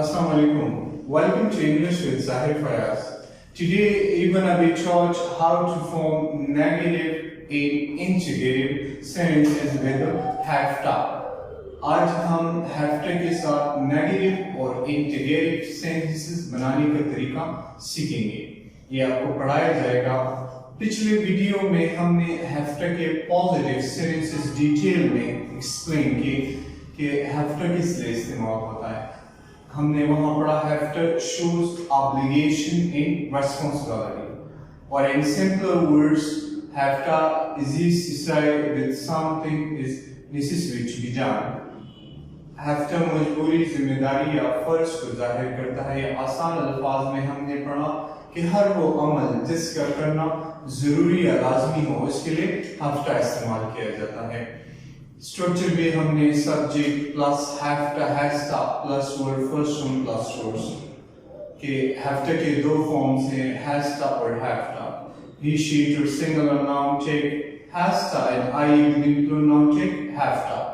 Assalamu alaikum. Welcome to English with Zahir Fayaz. Today we're gonna be taught how to form negative and integrative sentences with हैफ्टा. आज हम हैफ्टा के साथ negative और integrative sentences बनाने का तरीका सीखेंगे. ये आपको पढ़ाया जाएगा. पिछले वीडियो में हमने हैफ्टा के पॉजिटिव सेंटेंसेस डिटेल में एक्सप्लेन किए कि हैफ्टा किस लिए इस्तेमाल होता है. हमने वहां पढ़ा हैफ्टा shows obligation and responsibility, or in simpler words, हैफ्टा is used to say that something is necessary to be done. हैफ्टा मजबूरी, जिम्मेदारी या फर्ज को जाहिर करता है. या आसान अल्फाज में हमने पढ़ा कि हर वो अमल जिसका करना जरूरी या लाजमी हो उसके लिए हैफ्टा इस्तेमाल किया जाता है. स्ट्रक्चर भी हमने subject plus have to has to plus verb first one plus source के हैफ्टा के दो फॉर्म्स हैं, हैस्टा और हैफ्टा. ही शी और singular noun take has to and I plural noun take have to.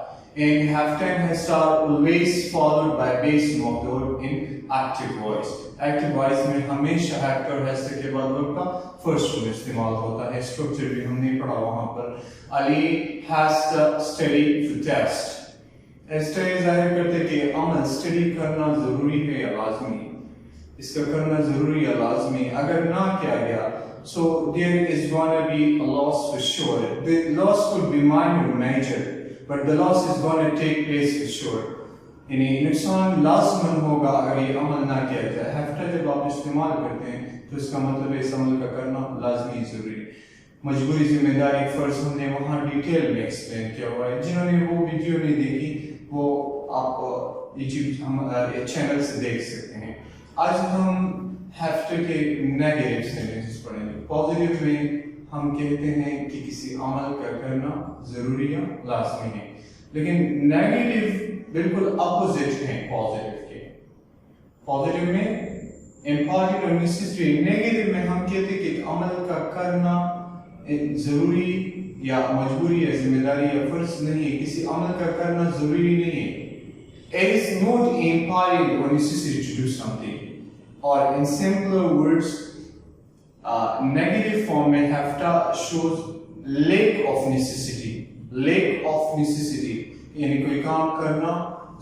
And have to and has to are always followed by base of the verb in active voice. Active voice में हमेशा हैफ्टा और हैस्टा के बाद verb का first one इस्तेमाल होता है. स्ट्रक्चर भी हमने पढ़ा वहां पर. Ali has to study for test. ऐसा जाहिर करते कि अमल स्टडी करना जरूरी है या लाजमी. इसका करना जरूरी या लाजमी. अगर ना किया गया so there is gonna be a loss for sure. The loss could be minor or major, but the loss is gonna take place for sure. यानी नुकसान लाजमन होगा अगर ये अमल ना किया जाए. हैफ्टा जब आप इस्तेमाल करते हैं तो इसका मतलब है इस अमल का करना लाजमी जरूरी. मजबूरी, जिम्मेदारी, फर्ज हमने वहाँ डिटेल में एक्सप्लेन किया हुआ है. जिन्होंने वो वीडियो नहीं देखी वो आप यूट्यूब चैनल से देख सकते हैं. आज हम हैफ्टा के नेगेटिव सेंटेंसेस पढ़ेंगे. पॉजिटिव में हम कहते हैं कि किसी अमल का करना जरूरी या लाजमी है, लेकिन नेगेटिव बिल्कुल अपोजिट है पॉजिटिव के. पॉजिटिव में इम्पॉर्टेंट और नेसेसरी. नेगेटिव में हम कहते हैं कि अमल का करना जरूरी या मजबूरी या जिम्मेदारी या फर्ज नहीं है. किसी अमल का करना जरूरी नहीं है. It is not important or necessary to do something. Or in simpler words, negative form में हैफ्टा shows lack of necessity. Lack of necessity यानी कोई काम करना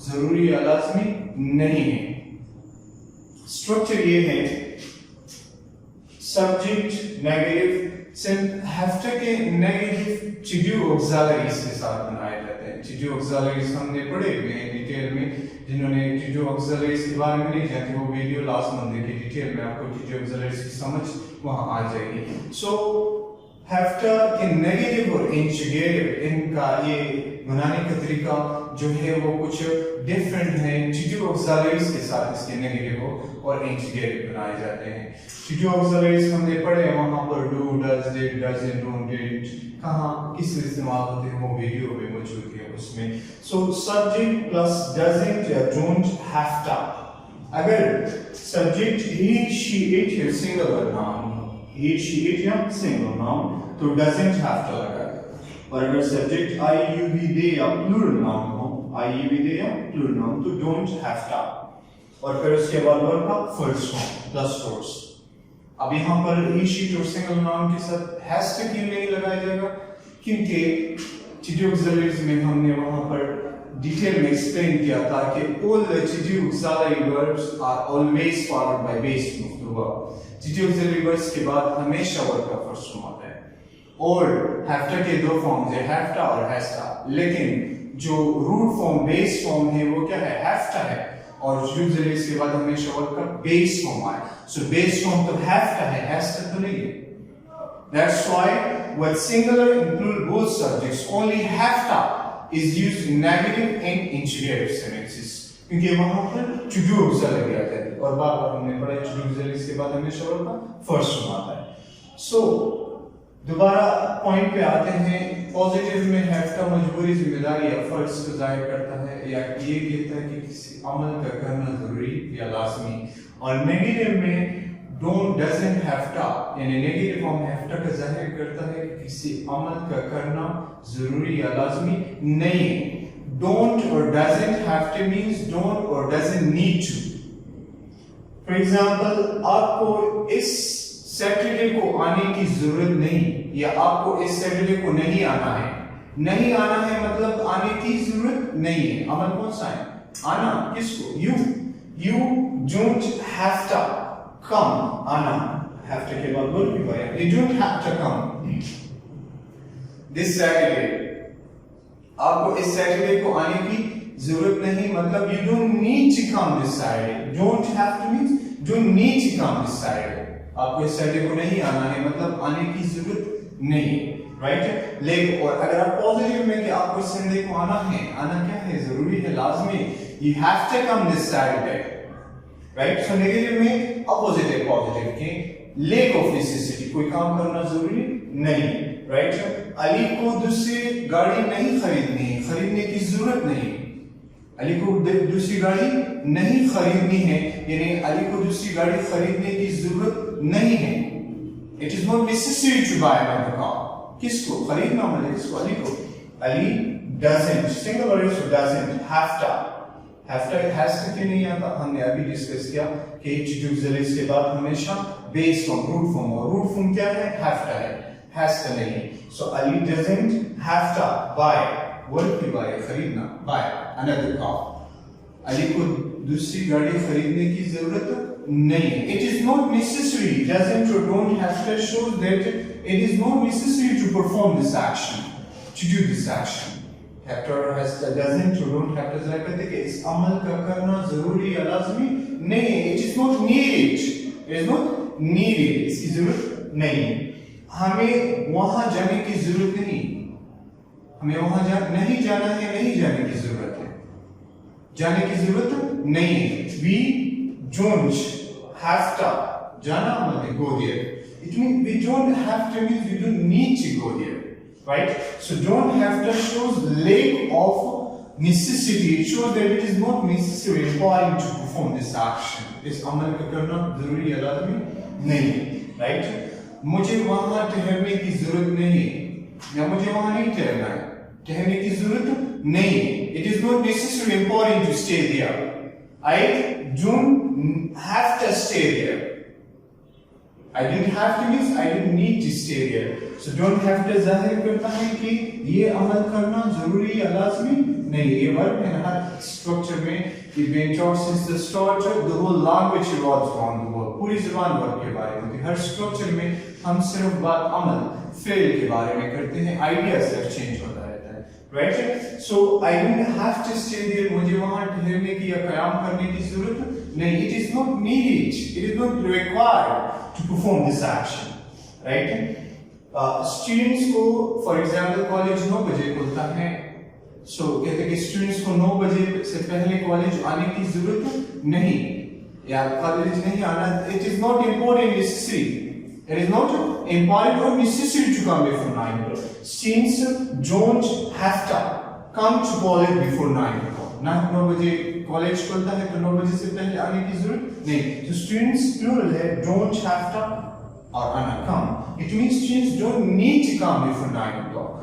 जरूरी या लाजमी नहीं है. स्ट्रक्चर ये है सब्जेक्ट नेगेटिव. हैफ्टा के नेगेटिव to do auxiliaries के साथ बनाए जाते हैं. to do auxiliaries हमने पढ़े हुए हैं डिटेल में. जिन्होंने to do auxiliaries के बारे में नहीं जानते वो वीडियो लास्ट मंथ देखिए. डिटेल में आपको to do auxiliaries की समझ वहां आ जाएगी. सो हैफ्टा के नेगेटिव और इंटीग्रेटिव इनका ये बनाने का तरीका जो है वो कुछ डिफरेंट है. to do auxiliaries के साथ इसके नेगेटिव और इंटीग्रेटिव बनाए जाते हैं. to do auxiliaries हमने पढ़े वहां पर do, does, did, doesn't, don't, didn't कहाँ किस इस्तेमाल होते हैं वो वीडियो में मौजूद है उसमें. सो सब्जेक्ट प्लस doesn't या don't हैफ्टा. अगर सब्जेक्ट he, she, it है singular noun, he, she, it या सिंगुलर नाउन तो doesn't हैफ्टा लगा. और अगर subject I, you, we, they या प्लूरल नाउन हो, I, you, we, they या प्लूरल नाउन तो don't हैफ्टा. और फिर उसके बाद वर्ब का फर्स्ट फॉर्म प्लस सोर्स. अब यहाँ पर he, she और सिंगल नाउन के साथ हैस्टा क्यों नहीं लगाया जाएगा? क्योंकि to do auxiliaries में हमने वहाँ पर डिटेल में एक्सप्लेन किया था कि all the to do auxiliary verbs are always followed by base of the verb. to do auxiliary verbs के बाद हमेशा वर्ब का फर्स्ट फॉर्म आता है. और हैफ्टा के दो फॉर्म्स है, हैफ्टा और हैस्टा. लेकिन जो रूट फॉर्म बेस फॉर्म है वो क्या है? हैफ्टा है. और auxiliaries के बाद हमेशा वर्ब का बेस फॉर्म आए. So base form तो हैफ्टा है, हैस्टा तो नहीं है. That's why with singular and plural both subjects only हैफ्टा is used in negative and integrative sentences. क्योंकि वहां पर to do auxiliary आ जाती है. और बार बार हमने पढ़ा to do auxiliaries के बाद हमेशा वर्ब का फर्स्ट फॉर्म आता है. So दोबारा पॉइंट पे आते हैं. पॉजिटिव में हैफ्टा मजबूरी, जिम्मेदारी या फर्ज को जाहिर करता है या ये कहता है कि किसी अमल का करना जरूरी या लाजमी. और नेगेटिव में don't, doesn't हैफ्टा यानी नेगेटिव फॉर्म हैफ्टा का जाहिर करता है कि किसी अमल का करना जरूरी या लाजमी नहीं है. don't और doesn't have to means don't or doesn't need to. For example आपको इस सैटरडे को आने की जरूरत नहीं, या आपको इस सैटरडे को नहीं आना है। नहीं आना है मतलब आने की जरूरत नहीं है। अमल कौन सा है? आना। किसको? You don't have to come. आना हैव टू के बाद वर्ब भी आया। You don't have to come this Saturday. आपको इस सैटरडे को आने की जरूरत नहीं मतलब you don't need to come this Saturday. Don't have to means don't need to come this Saturday. आपको इस सैटरडे को नहीं आना है मतलब आने की जरूरत नहीं, राइट। लेकिन और अगर आप पॉजिटिव में कि आपको इस संडे को आना है, आना क्या है? जरूरी है, लाजमी। You have to come this Saturday, right. So negative में अपोजिट है पॉजिटिव के, लेक ऑफ नेसेसिटी, कोई काम करना जरूरी नहीं, राइट। अली को दूसरी गाड़ी नहीं खरीदनी है, खरीदने की जरूरत नहीं। अली को दूसरी गाड़ी नहीं खरीदनी है, यानी अली को दूसरी गाड़ी खरीदने की जरूरत नहीं है। It is not necessary to buy another car. किसको खरीदना? मतलब किसको? अली को। अली डजंट, सिंगल और is doesn't have to. Have to has to क्यों नहीं आता? हमने अभी डिस्कस किया कि टू ऑक्सिलरीज के बाद हमेशा बेस फॉर्म, रूट फॉर्म, और रूट फॉर्म क्या है? हैव टू है, हैज टू नहीं। So Ali doesn't have to buy, verb की बाय, खरीदना, बाय अनदर कार। अली को दूसरी गाड़ी खरीदने की जरूरत नहीं। It is not necessary, doesn't or don't have to shows that it is not necessary to perform this action, to do this action. Have to or has to, doesn't or don't have to जरा कहते कि इस अमल का करना जरूरी या लाजमी नहीं। It is not needed, it is not needed, इसकी जरूरत नहीं। हमें वहां जाने की जरूरत नहीं, हमें वहां नहीं जाना है, नहीं जाने की जरूरत है, जाने की जरूरत नहीं है। We don't have to, जाना मतलब go there. It means we don't have to means we don't need to go there, right? So don't have to shows lack of necessity. It shows that it is not necessary required to perform this action. इस अमल का करना जरूरी या लाज़मी नहीं, right? मुझे वहाँ ठहरने की जरूरत नहीं, या मुझे वहाँ नहीं ठहरना है, ठहरने की जरूरत नहीं। It is not necessary important to stay there. I don't have to stay there. I didn't have to means I didn't need to stay there. So don't have to जाहिर करता है कि ये अमल करना जरूरी या लाज़मी नहीं। ये वर्ब है हर स्ट्रक्चर में, ये been taught since the start of the whole language revolves around the world. पूरी ज़बान वर्ब के बारे में, हर स्ट्रक्चर में हम सिर्फ बात अमल, फेल के बारे में करते हैं, आइडिया सिर्फ चेंज होता रहता है, right? So I didn't have to stay there. मुझे वहाँ ठहरने की या क़याम करने की ज़रूरत नहीं। It is not needed. It is not required to perform this action, right? Students को, for example, कॉलेज 9 बजे खुलता है, so कहते हैं कि स्टूडेंट्स को 9 बजे से पहले कॉलेज आने की ज़रूरत नहीं, या कॉलेज नहीं आना। It is not important, necessary. It is not important or necessary to come before 9 o'clock. Students don't have to come to college before 9 o'clock. 9 बजे कॉलेज खुलता है तो 9 बजे से पहले आने की जरूरत नहीं। तो स्टूडेंट्स प्लूरल है, don't have to or ana come. It means students don't need to come before 9 o'clock.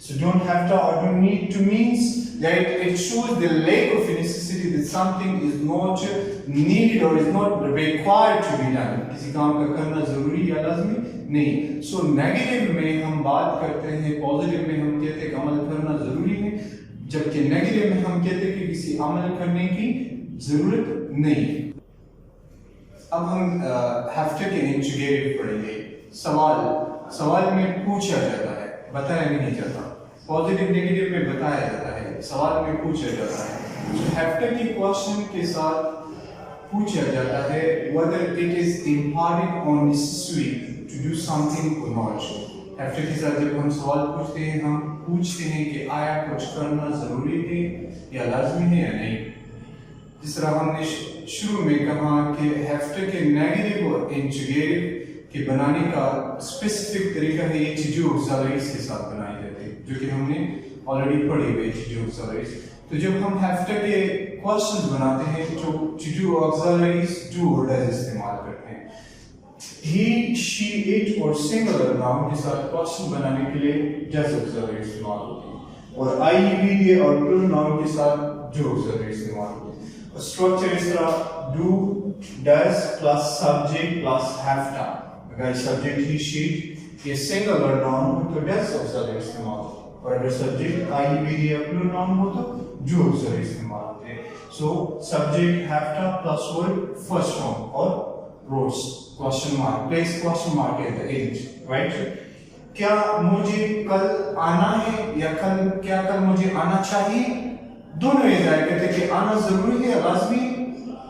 So don't have to or don't need to means that it shows the lack of necessity, that something is not needed or is not required to be done. किसी काम का करना जरूरी या लाज़मी नहीं। So negative में हम बात करते हैं, पॉजिटिव में हम कहते हैं कि अमल करना जरूरी है, जबकि नेगेटिव में हम कहते हैं कि किसी अमल करने की जरूरत नहीं। अब हम हैफ्टर के इंटीग्रेटिव पढ़ेंगे। सवाल में पूछा जाता है, बताया नहीं जाता। पॉजिटिव नेगेटिव में बताया जाता है, सवाल में पूछा जाता है। तो हैफ्टर के क्वेश्चन के साथ पूछा जाता है whether it is important or necessary to do something or not. हैफ्टर के साथ जब हम सवाल पूछते हैं, हम पूछते हैं कि आया कुछ करना जरूरी है या लाजमी है या नहीं। जिस तरह हमने शुरू में कहा कि हैफ्टर के नेगेटिव और इंटीग्रेटिव के बनाने का स्पेसिफिक तरीका है, ये टू डू ऑक्सिलरीज के साथ बनाई जाती है, जो कि हमने ऑलरेडी पढ़ी हुई टू डू ऑक्सिलरीज। तो जब हम हैफ्टर के क्वेश्चंस बनाते हैं तो टू डू ऑक्सिलरीज डू और डज इस्तेमाल करते हैं। he, she, it और सिंगुलर नाउन के साथ क्वेश्चन बनाने के लिए डज ऑक्सिलरी इस्तेमाल होती है, और I, we और प्लूरल नाउन के साथ डू ऑक्सिलरी इस्तेमाल होती है। स्ट्रक्चर इस तरह do does plus subject plus have to। अगर सब्जेक्ट ही शीट ये सिंगल और नाउन हो तो does ऑक्सिलरी इस्तेमाल, और अगर सब्जेक्ट आई भी या प्लूरल नाउन हो तो do ऑक्सिलरी इस्तेमाल होते हैं। So subject have to plus verb first form और रोज question mark, place question mark at the end, right. क्या मुझे कल आना है या क्या कल मुझे आना चाहिए, दोनों ये जाहिर करते कि आना जरूरी है, लाजमी,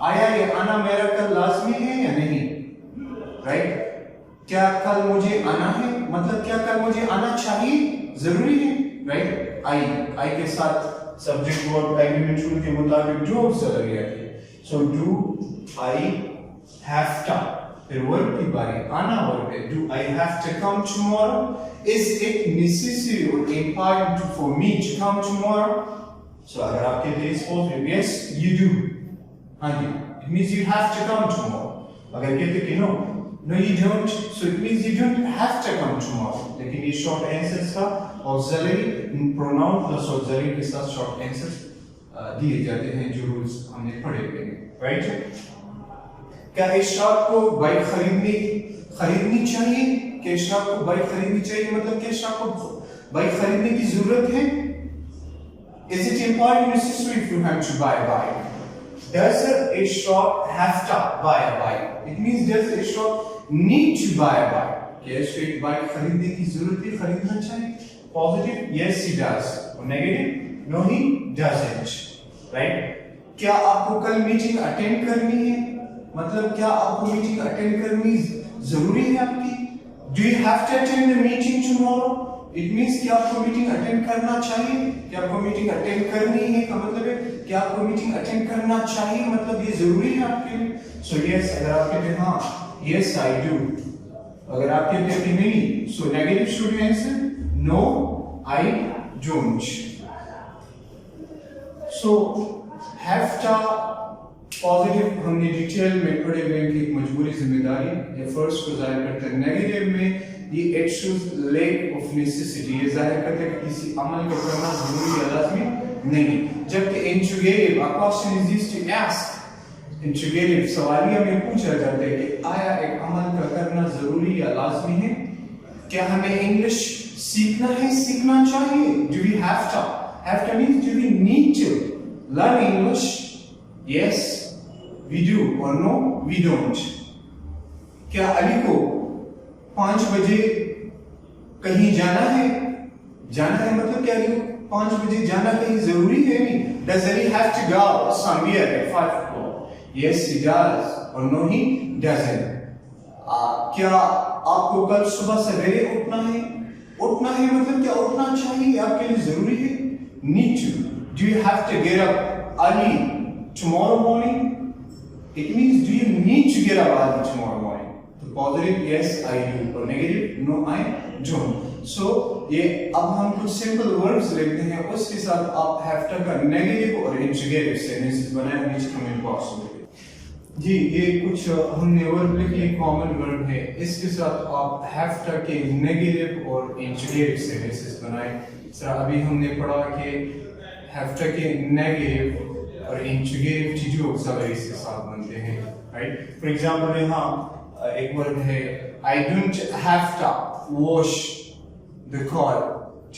आया ये आना मेरा कल लाजमी है या नहीं, राइट। क्या कल मुझे आना है मतलब क्या कल मुझे आना चाहिए, जरूरी है, राइट। आई के साथ सब्जेक्ट वर्ब एग्रीमेंट रूल के मुताबिक जो ऑक्सिलरी आती है। So do I have to, फिर वर्ब की बारी, आना वर्ब है। Do I have to come tomorrow, is it necessary और important for me to come tomorrow. So अगर आप कहते हैं पॉजिटिव, यस यू डू, हाँ जी, it means you have to come tomorrow. अगर कहते कि no you don't, so it means you don't have to come tomorrow. लेकिन ये शॉर्ट आंसर्स का ऑक्सिलरी प्रोनाउन प्लस ऑक्सिलरी के साथ शॉर्ट आंसर्स दिए जाते हैं, जो रूल्स हमने पढ़े हुए हैं, राइट। क्या इशराक को बाइक खरीदनी चाहिए, क्या इशराक को बाइक खरीदनी चाहिए मतलब क्या इशराक को बाइक खरीदने की जरूरत है। Is it important necessary for him to buy a bike? Does Ishraq have to buy a bike? It means does Ishraq need to buy a bike? क्या इसको एक बाइक खरीदने की जरूरत है, खरीदना चाहिए। Positive, yes he does, और negative, no he doesn't, right? क्या आपको कल मीटिंग अटेंड करनी है मतलब क्या आपको मीटिंग अटेंड करनी जरूरी है आपकी। Do you have to attend the meeting tomorrow? It means कि आपको मीटिंग अटेंड करना चाहिए, कि आपको मीटिंग अटेंड करनी है का मतलब है कि आपको मीटिंग अटेंड करना चाहिए, मतलब ये जरूरी है आपके लिए। सो यस अगर आप कहते हैं हाँ यस आई डू, अगर आप कहते हैं कि नहीं, so negative should be answer no I don't. So have to positive हमने डिटेल में पढ़े हुए कि एक मजबूरी जिम्मेदारी ये फर्स्ट को जाहिर करता है। नेगेटिव में ये it shows lack of necessity, ये जाहिर करता है कि किसी अमल को करना जरूरी या लाजमी नहीं। जबकि interrogative a question is used to ask, interrogative सवालिया में पूछा जाता है कि आया एक अमल का करना जरूरी या लाजमी है। क्या हमें इंग्लिश सीखना है, सीखना चाहिए। Do we have to means do we need to learn English, yes we do or no we don't। क्या अली को 5 बजे कहीं जाना है मतलब क्या अली को 5 बजे जाना कहीं जरूरी है नहीं। Does Ali have to go somewhere at 5 o'clock? Yes he does or no he doesn't। क्या आपको कल सुबह सवेरे उठना है मतलब क्या उठना चाहिए आपके लिए जरूरी है, need to। Do you have to get up early tomorrow morning? It means do you need to get up early tomorrow morning? तो positive yes I do और negative no I don't। So ये अब हम कुछ simple verbs लिखते हैं, उसके साथ आप have to का negative और interrogative sentences बनाए which come in possible। जी ये कुछ हमने वर्ब लिखे कॉमन वर्ब है, इसके साथ आप have to के negative और interrogative sentences बनाए। सर अभी हमने पढ़ा कि have to के negative और इंट्रोगेटिव चीजों ऑक्सिलरी के साथ बनते हैं, राइट। फॉर एग्जांपल यहाँ एक वर्ड है I don't have to wash the car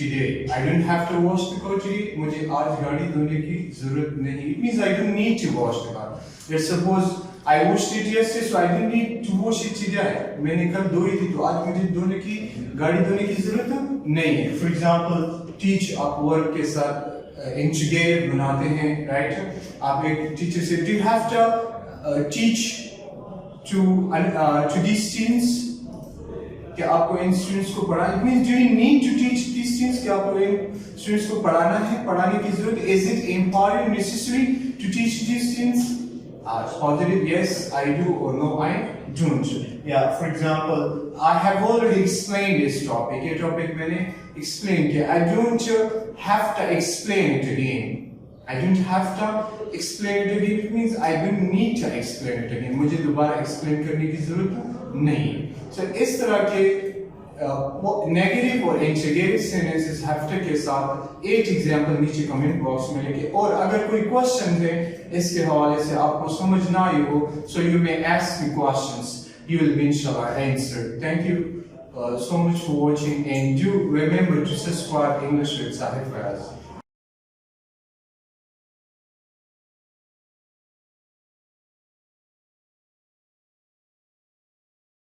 today। I don't have to wash the car today, मुझे आज गाड़ी धोने की जरूरत नहीं। It means I don't need to wash the car। Let's suppose I washed it yesterday, so I didn't need to wash it today। मैंने कल धोई थी तो आज मुझे गाड़ी धोने की जरूरत नहीं है। फॉर एग्जांपल टीच आप वर्ब के साथ इंट्रोगेटिव बनाते हैं, राइट। आप एक टीचर से do you have to teach to these students, क्या आपको इन स्टूडेंट्स को पढ़ाना, it means do you need to teach these students, क्या आपको इन स्टूडेंट्स को पढ़ाना है, पढ़ाने की जरूरत, is it important necessary to teach these students. Positive yes I do or no I don't। Yeah, for example I have already explained this topic, ये topic मैंने explain किया। I don't have to explain it again। I don't have to explain it again, it means I don't need to explain it again, मुझे दोबारा explain करने की जरूरत नहीं। So इस तरह के नेगेटिव और इंटीग्रेटिव सेंटेंसेस हैव के साथ 8 एग्जांपल नीचे कमेंट बॉक्स में लिखिए और अगर कोई क्वेश्चन है इसके हवाले से आपको समझ ना आई हो so you may ask me questions you will be inshallah answered. Thank you so much for watching and do remember to subscribe English with Sahir Fayaz.